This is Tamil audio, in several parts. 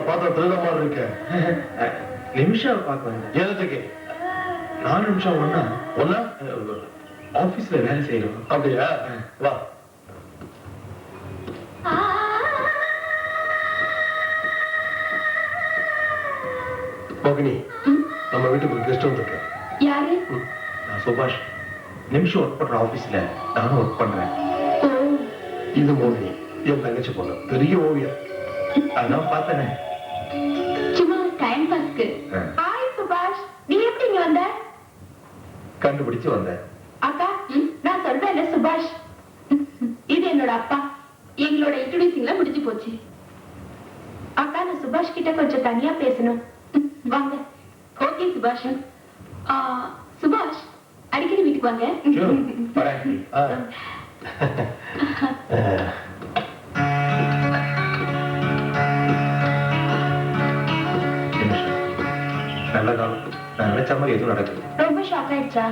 பார்த்தா திருட மாதிரி இருக்க. நிமிஷம் பார்க்க எதுக்கு? 4 நிமிஷம் ஒன்னா ஒன்னா ஆபீஸ்ல வேலை செய்யறோம். அப்படியா? வா. மோகினி, நம்ம வீட்டுக்கு கெஸ்ட் வந்திருக்க. யாரு? நான் சுபாஷ். நிமிஷம் ஒர்க் பண்ற ஆபீஸ்ல நானும் ஒர்க் பண்றேன். இது மோகினி, என் தங்கச்சி பொண்ணு, பெரிய ஓவியர். அதான் பார்த்தேன். சும்மா டைம் பாஸ்க்கு. ஹாய் சுபாஷ், நீ எப்படி இங்க வந்த? கண்டுபிடிச்சு வந்தேன். அக்கா, நான் சொல்றேன்ல சுபாஷ், இது என்னோட அப்பா. எங்களோட இன்ட்ரோடியூசிங்ல முடிஞ்சு போச்சு. அக்கா, நான் சுபாஷ் கிட்ட கொஞ்சம் தனியா பேசணும். வாங்க. ஓகே சுபாஷ். சுபாஷ், அடிக்கடி வீட்டுக்கு வாங்க. நல்ல காலம். நான் நினைச்ச மாதிரி எதுவும் நடக்குது. ரொம்ப ஷாக் ஆயிடுச்சா?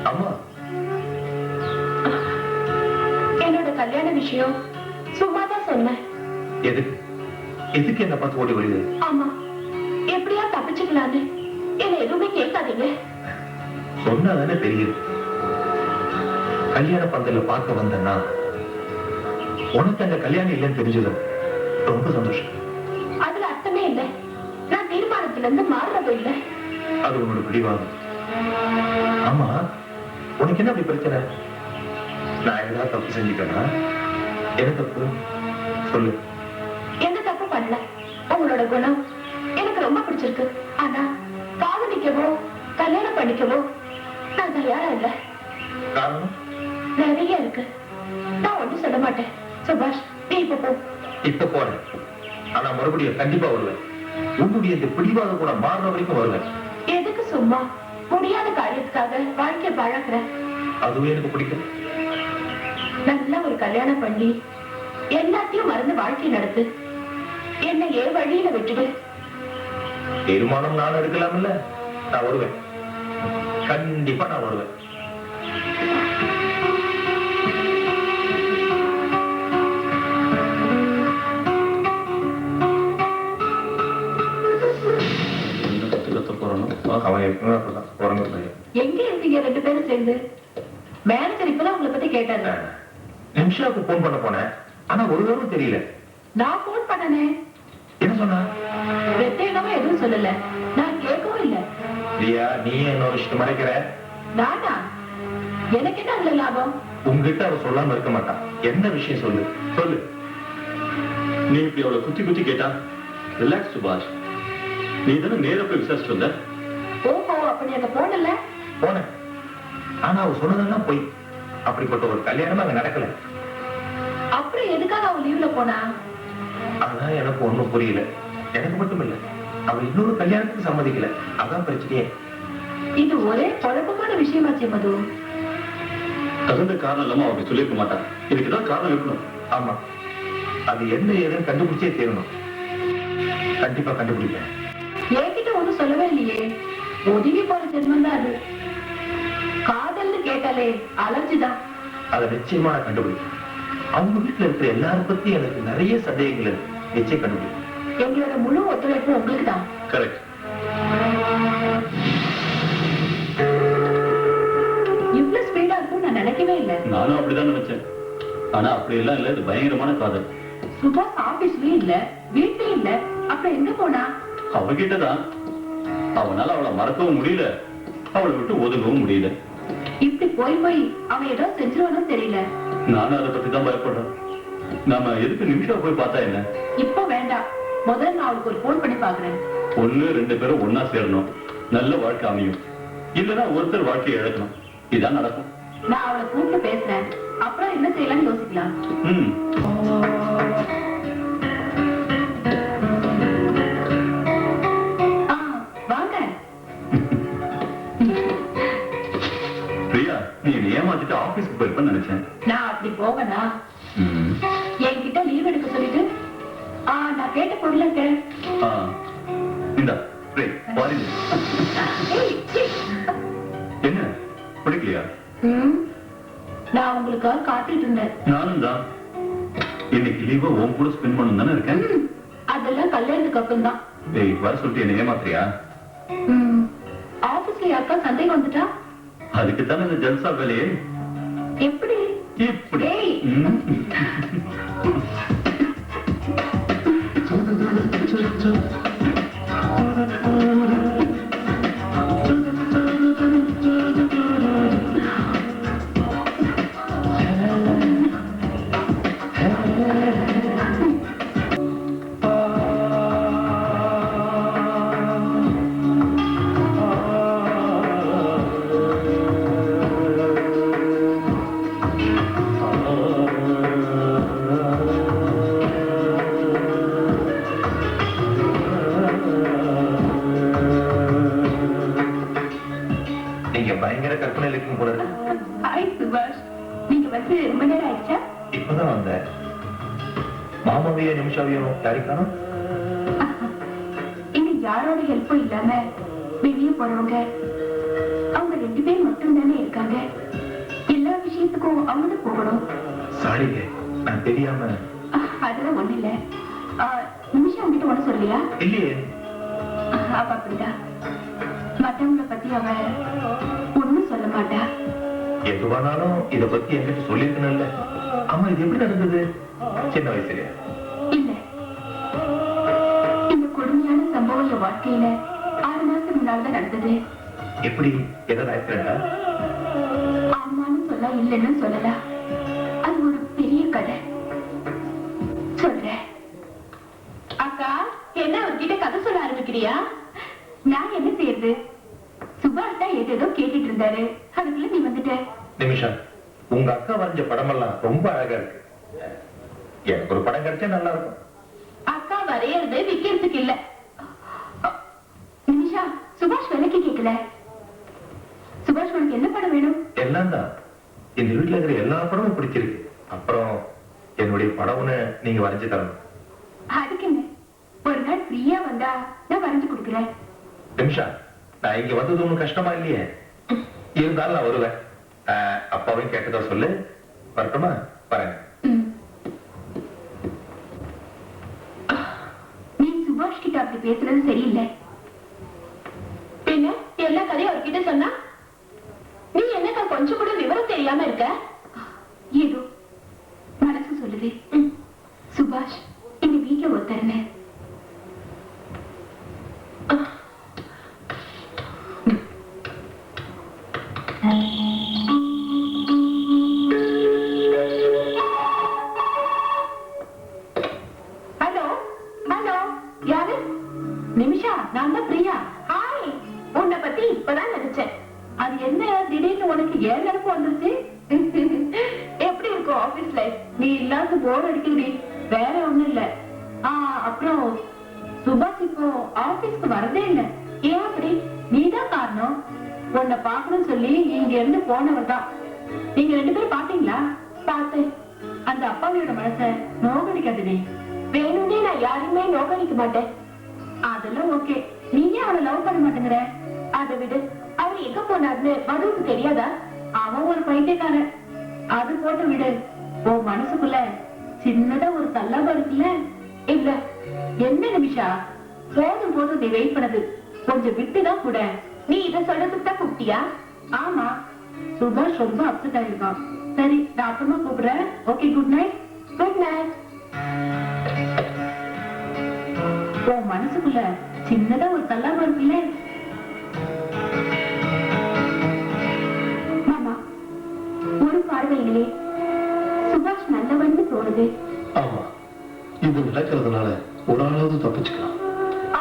ஆமா. என்னோட கல்யாண விஷயம் சும்மா தான் சொன்னேன். எதுக்கு என்ன பார்த்து ஓடி வருது? ஆமா, எப்படியா தப்பிச்சுக்கலான்னு. என்ன எதுவுமே கேட்காதீங்க. சொன்னாதானே தெரியுது. கல்யாண பந்தல பார்க்க வந்தேன்னா உனக்கு அங்க கல்யாணம் இல்லைன்னு தெரிஞ்சது ரொம்ப சந்தோஷம். அதுல அர்த்தமே இல்லை. நான் தீர்மானத்துல இருந்து மாறுறதும் இல்லை. அது உன்னோட பிடிவாதம். ஆமா, உனக்கு என்ன அப்படி பிரச்சனை? நான் ஏதாவது தப்பு செஞ்சுக்கனா? என்ன தப்பு சொல்லு. எந்த தப்பு பண்ணல. உங்களோட குணம் எனக்கு ரொம்ப பிடிச்சிருக்கு. ஆனா காதலிக்கவோ கல்யாணம் பண்ணிக்கவோ நான் தயாரா இல்ல. காரணம் நிறைய இருக்கு. நான் ஒன்றும் சொல்ல மாட்டேன். சுபாஷ், நீ இப்ப போ. இப்ப போறேன். ஆனா மறுபடியும் கண்டிப்பா வருவேன். உன்னுடைய இந்த பிடிவாதம் கூட மாறுற வரைக்கும் வருவேன். எதுக்கு சும்மா முடியாத காரியத்துக்காக வாழ்க்கை பழக்கிற? அதுவே எனக்கு பிடிக்கும். நல்ல ஒரு கல்யாணம் பண்ணி எல்லாத்தையும் மறந்து வாழ்க்கை நடத்து. என்ன ஏன் வழியில விட்டுடு. தீர்மானம் நான் எடுக்கலாம் இல்ல. நான் வருவேன். கண்டிப்பா நான் வருவேன். எங்க இருக்கீங்க 2 பேரும் சேர்ந்து? மேனேஜர் இப்பதான் உங்களை பத்தி கேட்டாரு. நிமிஷாவுக்கு போன் பண்ண போனேன். ஆனா ஒரு தடவை தெரியல. நான் போன் பண்ணனே. என்ன சொன்னா? பிரத்யேகமா எதுவும் சொல்லல. நான் கேட்கவும் இல்ல. பிரியா, நீ என்ன விஷயம் மறைக்கிற? நானா? எனக்கு என்ன அதுல லாபம்? உங்ககிட்ட அவ சொல்லாம இருக்க மாட்டான். என்ன விஷயம் சொல்லு சொல்லு. நீ இப்படி அவளை குத்தி குத்தி கேட்டா? ரிலாக்ஸ் சுபாஷ். நீ தானே நேர போய் விசாரிச்சு வந்த. ஓஹோ, அப்ப நீ அங்க போனல? போனேன். ஆனா அவ சொன்னதெல்லாம் போய். அப்படிப்பட்ட ஒரு கல்யாணம் அங்க நடக்கல. அப்புறம் எதுக்காக அவ லீவ்ல போனா? அதான் எனக்கு ஒண்ணும் புரியல. எனக்கு மட்டும் இல்ல, அவ இன்னொரு கல்யாணத்துக்கு சம்மதிக்கல. அதான் பிரச்சனையே. இது ஒரே குழப்பமான விஷயமாச்சு மது. தகுந்த காரணம் இல்லாம அவங்க சொல்லிருக்க மாட்டான். இதுக்குதான் காரணம் இருக்கணும். ஆமா, அது என்ன ஏதுன்னு கண்டுபிடிச்சே தீரணும். கண்டிப்பா கண்டுபிடிப்பேன். என்கிட்ட ஒண்ணும் சொல்லவே இல்லையே. ஒதுங்கி போற ஜென்மம் தான் அது. காதல்னு கேட்டாலே அலர்ஜிதான். அதை நிச்சயமா நான் கண்டுபிடிப்பேன். அவங்க வீட்டுல இருக்கிற எல்லாரும் பத்தி எனக்கு நிறைய சந்தேகங்கள் இருக்கு. நிச்சயம் கண்டுபிடிப்பேன். எங்களோட முழு ஒத்துழைப்பு உங்களுக்கு தான். கரெக்ட். இவ்வளவு ஸ்பீடா இருக்கும் நான் நினைக்கவே இல்லை. நானும் அப்படிதான் நினைச்சேன். ஆனா அப்படி எல்லாம் இல்ல. இது பயங்கரமான காதல். சுபாஷ் ஆபீஸ்லயும் இல்ல, வீட்லயும் இல்ல, அப்புறம் எங்க போனா? அவகிட்டதான். அவனால அவளை மறக்கவும் முடியல, அவளை விட்டு ஒதுங்கவும் முடியல. இப்படி போய் போய் அவன் ஏதோ செஞ்சிருவானோ தெரியல. நானும் அதை பத்தி தான் பயப்படுறேன். நாம எதுக்கு நிமிஷம் போய் பார்த்தா என்ன? இப்ப வேண்டாம். முதல்ல நான் அவளுக்கு ஒரு போன் பண்ணி பாக்குறேன். 1-2 பேரும் ஒன்னா சேரணும். நல்ல வாழ்க்கை அமையும். இல்லன்னா ஒருத்தர் வாழ்க்கையை இழக்கணும். இதான் நடக்கும். நான் அவளை கூப்பிட்டு பேசுறேன். அப்புறம் என்ன செய்யலாம்னு யோசிக்கலாம். வாங்க. பிரியா, நீ ஏமாத்திட்டு ஆபீஸ்க்கு போயிருப்பேன்னு நினைச்சேன். நான் அப்படி போவேனா? என்கிட்ட லீவ் எடுக்க சொல்லிட்டு நான் கேட்ட பொருள் இருக்க. இந்தா பாருங்க. என்ன பிடிக்கலையா? நான் உங்களுக்காக காத்துட்டு இருந்தேன். நானும் தான். இன்னைக்கு லீவ் உன் கூட ஸ்பெண்ட் பண்ணணும் தானே இருக்கேன். அதெல்லாம் கல்யாணத்துக்கு கல்யாணத்துக்கு அப்புறம் தான். டேய் வர சொல்லிட்டு என்ன ஏமாத்துறியா? ஆபீஸ்ல யாருக்கா சந்தேகம் வந்துட்டா? அதுக்கு தானே இந்த ஜல்சா வேலையே. எப்படி? இப்படி ஏய். நீங்க பயங்கர கற்பனையில் இருக்கும் போல இருக்கு. ஹாய் சுபாஷ், நீங்க வந்து ரொம்ப நேரம் ஆயிடுச்சா? இப்பதான் வந்தேன். மாமாவையும் நிமிஷாவையும் யாருக்கானோ இங்க யாரோட ஹெல்ப்பும் இல்லாம வெளியே போறவங்க அவங்க 2 பேர் மட்டும் தானே இருக்காங்க. எல்லா விஷயத்துக்கும் அவங்க போகணும். சாரிங்க, நான் தெரியாம. அதெல்லாம் ஒண்ணு இல்ல. நிமிஷம் உங்ககிட்ட ஒண்ணு சொல்லியா? இல்லையே. அப்ப அப்படிதான். மத்தவங்களை பத்தி அவ ஒண்ணும் சொல்ல மாட்டா. எதுவானாலும் இத பத்தி என்கிட்ட சொல்லிருக்கணும்ல. ஆமா, இது எப்படி நடந்தது? சின்ன வயசுல இல்ல, இந்த கொடுமையான சம்பவம் என் வாழ்க்கையில 6 மாசம் முன்னால்தான் நடந்தது. எப்படி? ஏதாவது ஆக்சிடென்டா? ஆமான்னு சொல்ல, இல்லைன்னு சொல்லலாம். அது ஒரு பெரிய கதை. சொல்றேன். அக்கா, என்ன அவர்கிட்ட கதை சொல்ல ஆரம்பிக்கிறியா? நான் என்ன செய்யறது? சுபாஷ் தான் ஏதேதோ கேட்டுட்டு இருந்தாரு. அதுக்குள்ள நீ வந்துட்ட. நிமிஷா, உங்க அக்கா வரைஞ்ச படமெல்லாம் ரொம்ப அழகா இருக்கு. எனக்கு ஒரு படம் கிடைச்சா நல்லா இருக்கும். அக்கா வரையறது விக்கிறதுக்கு இல்ல. நிமிஷா, சுபாஷ் விலைக்கு கேட்கல. சுபாஷ் உனக்கு என்ன படம் வேணும்? எல்லாம் தான். இந்த வீட்டுல இருக்கிற எல்லா படமும் பிடிச்சிருக்கு. அப்புறம் என்னுடைய படம்னு நீங்க வரைஞ்சு தரணும். அதுக்கு என்ன, ஒரு நாள் ஃப்ரீயா வந்தா நான் வரைஞ்சு கொடுக்குறேன். நிமிஷா, நான் இங்க வந்தது ஒண்ணும் கஷ்டமா இல்லையே. இருந்தாலும் நான் வருவேன். அப்பாவையும் கேட்டதா சொல்லு. வரட்டுமா? வரேன். நீ சுபாஷ் கிட்ட அப்படி பேசுறது சரியில்லை. பின்ன எல்லா கதையும் அவர்கிட்ட சொன்னா நீ என்னக்கா கொஞ்சம் கூட விவரம் தெரியாம இருக்க? ஏதோ மனசு சொல்லுது. சுபாஷ் இந்த வீட்டுல ஒருத்தருன்னு. ஹலோ ஹலோ, யாரு? நிமிஷா, நான் தான் பிரியா. ஹாய், உன்னை பத்தி இப்பதான் நினைச்சேன். அது என்ன திடீர்னு உனக்கு ஏன் நினைப்பு வந்துருச்சு? எப்படி இருக்கும் ஆபீஸ் லைஃப்? நீ இல்லாத போர் அடிக்குது. வேற ஒண்ணும் இல்ல. அப்புறம் சுபாஷ் இப்போ ஆபீஸ்க்கு வரதே இல்ல. ஏன் அப்படி? நீதான் காரணம். உன்னை பாக்கணும்னு சொல்லி இங்க இருந்து போனவர் தான். நீங்க 2 பேரும் பாத்தீங்களா? பார்த்தேன். அந்த அப்பாவியோட மனசை நோகடிக்காதுனே. வேணும்னே நான் யாருமே நோகடிக்க மாட்டேன். அதெல்லாம் ஓகே. நீங்க அவனை லவ் பண்ண மாட்டேங்கிற. அதை விடு. அவர் எங்க போனாருன்னு மதுவுக்கு தெரியாதா? அவன் ஒரு பைத்தியக்காரன். அது போட்டு விடு. உன் மனசுக்குள்ள சின்னதா ஒரு தள்ளாபம் இருக்குல்ல? இல்ல என்ன நிமிஷா, போதும் போதும் நீ வெயிட் பண்ணது. கொஞ்சம் விட்டுதான் கூட. நீ இதை சொல்றதுக்கு தான் கூப்பிட்டியா? ஆமா, சுபாஷ் ரொம்ப அப்செட் ஆயிருக்கான். சரி, நான் அப்புறமா கூப்பிடுறேன். Okay, good night. Good night. உன் மனசுக்குள்ள சின்னதா ஒரு தள்ளாபம் இருக்குல்ல? மாமா, ஒரு பார்வையிலே சுபாஷ் நல்லவன்னு தோணுது. ஆமா, இது நடக்கிறதுனால ஒரு ஆளாவது தப்பிச்சுக்கலாம்.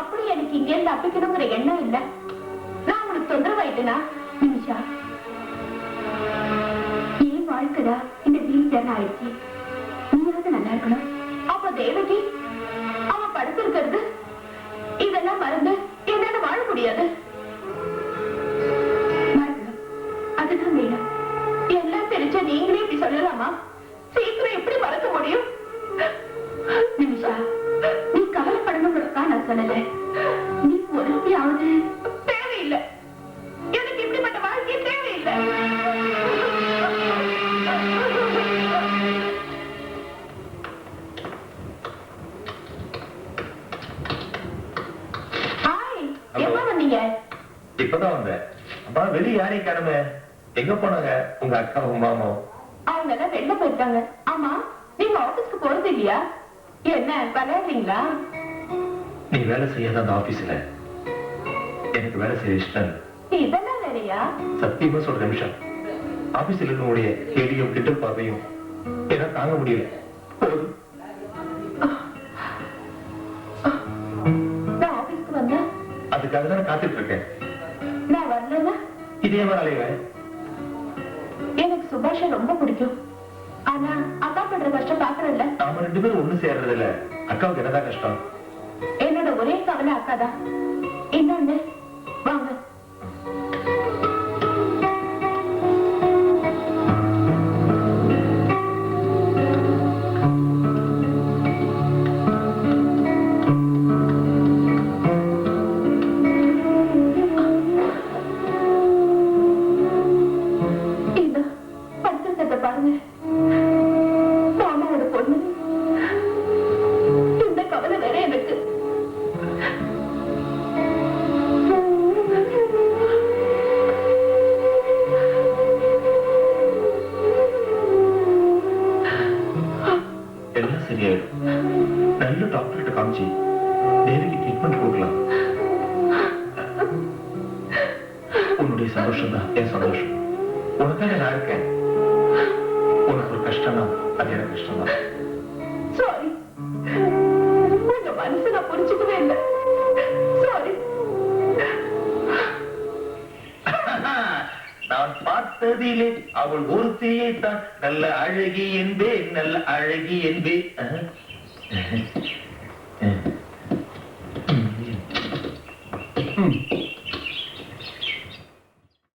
அப்படி எனக்கு இங்க இருந்து தப்பிக்கணுங்கிற எண்ணம் இல்ல. நான் உனக்கு தொந்தரவாயிட்டேனா? நிமிஷா, என் வாழ்க்கைதான் இந்த வீல் ஆயிடுச்சு. நீயாவது நல்லா இருக்கணும். அப்ப தேவகி அவ படுத்திருக்கிறது இதெல்லாம் மறந்து என்னால வாழ முடியாது. அதுதான் வேணும். எல்லாம் தெரிஞ்ச நீங்களே இப்படி சொல்லலாமா? சீக்கிரம் எப்படி மறக்க முடியும்? நிமிஷா, நீ கவலைப்படணுங்கிறதுக்கா நான் சொல்லல. நீ ஒருத்தியாவது தேவையில்லை. எனக்கு இப்படிப்பட்ட வாழ்க்கை தேவையில்லை. எப்ப வந்தீங்க? இப்பதான் வந்தேன். அம்மா வெளியே யாரையும் காணுமே, எங்க போனாங்க உங்க அக்காவும் மாமாவும்? அவங்க எல்லாம் வெளில போயிருக்காங்க. ஆமா, நீங்க ஆபீஸ்க்கு போறது இல்லையா? என்ன விளையாடுறீங்களா? நீ வேலை செய்யாத அந்த ஆபீஸ்ல எனக்கு வேலை செய்ய இஷ்டம் இல்லை. இதெல்லாம் வேலையா? சத்தியமா சொல்ற நிமிஷம், ஆபீஸ்ல இருக்கக்கூடிய கேடியும் கிட்ட பார்வையும் என்னால தாங்க முடியல. போதும். நான் ஆபீஸ்க்கு வந்தேன். அதுக்காக தான் காத்துட்டு இருக்கேன். நான் வரலன்னா இதே மாதிரி அலைவேன். எனக்கு சுபாஷ ரொம்ப பிடிக்கும். ஆனா அக்கா பண்ற கஷ்டம் பாக்குறேன்ல. நாம 2 பேரும் ஒண்ணு சேர்றது இல்ல. அக்காவுக்கு என்னதான் கஷ்டம்? என்னோட ஒரே கவலை அக்காதான். இன்னொன்னு வாங்க. எல்லாம் சரியாயிடும். நல்ல டாக்டர்கிட்ட காமிச்சு தேவிக்கு ட்ரீட்மெண்ட் கொடுக்கலாம். உன்னுடைய சந்தோஷம் தான் என் சந்தோஷம். உனக்காக நான் இருக்கேன். உனக்கு ஒரு கஷ்டம்னா அது எனக்கு கஷ்டம் தான். சாரி, உங்க மனசு நான் புரிஞ்சுக்கவே இல்லை. சாரி. நான் பார்த்ததிலே அவள் ஒருத்தியை தான் நல்ல அழகி என்பே, நல்ல அழகி என்பே.